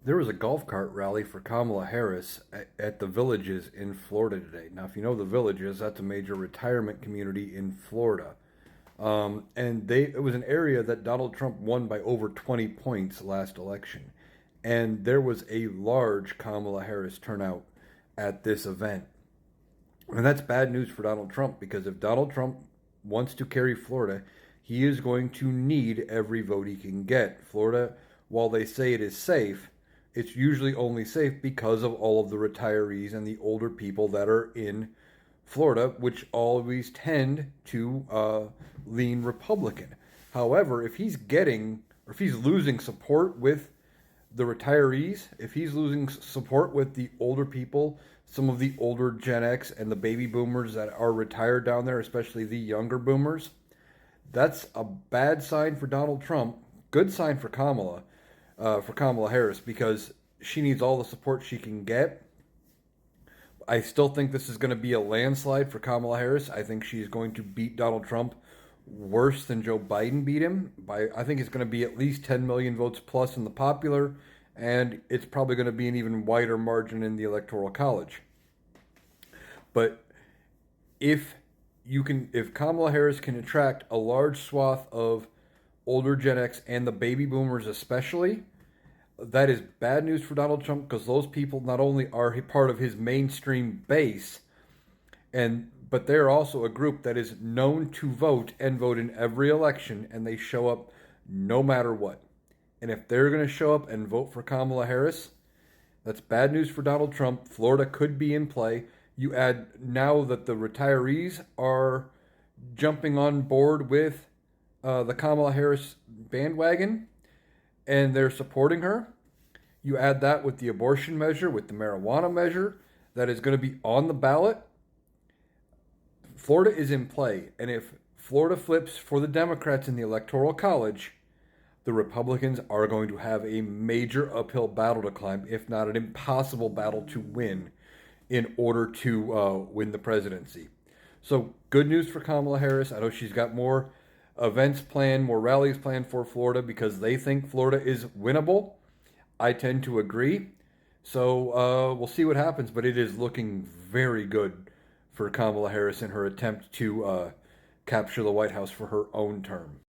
There was a golf cart rally for Kamala Harris at the Villages in Florida today. Now, if you know the Villages, that's a major retirement community in Florida. And it was an area that Donald Trump won by over 20 points last election. And there was a large Kamala Harris turnout at this event. And that's bad news for Donald Trump because if Donald Trump wants to carry Florida, he is going to need every vote he can get. Florida, while they say it is safe, it's usually only safe because of all of the retirees and the older people that are in Florida, which always tend to lean Republican. However, if he's getting or if he's losing support with the retirees, if he's losing support with the older people, some of the older Gen X and the baby boomers that are retired down there, especially the younger boomers, that's a bad sign for Donald Trump. Good sign for Kamala Harris, because she needs all the support she can get. I still think this is going to be a landslide for Kamala Harris. I think she's going to beat Donald Trump worse than Joe Biden beat him. I think it's going to be at least 10 million votes plus in the popular, and it's probably going to be an even wider margin in the Electoral College. But if Kamala Harris can attract a large swath of older Gen X and the baby boomers especially, that is bad news for Donald Trump, because those people not only are part of his mainstream base, but they're also a group that is known to vote and vote in every election, and they show up no matter what. And if they're going to show up and vote for Kamala Harris, that's bad news for Donald Trump. Florida could be in play. You add now that the retirees are jumping on board with the Kamala Harris bandwagon, and they're supporting her. You add that with the abortion measure, with the marijuana measure that is going to be on the ballot. Florida is in play. And if Florida flips for the Democrats in the Electoral College, the Republicans are going to have a major uphill battle to climb, if not an impossible battle to win, in order to win the presidency. So good news for Kamala Harris. I know she's got more events planned, more rallies planned for Florida because they think Florida is winnable. I tend to agree. So we'll see what happens, but it is looking very good for Kamala Harris in her attempt to capture the White House for her own term.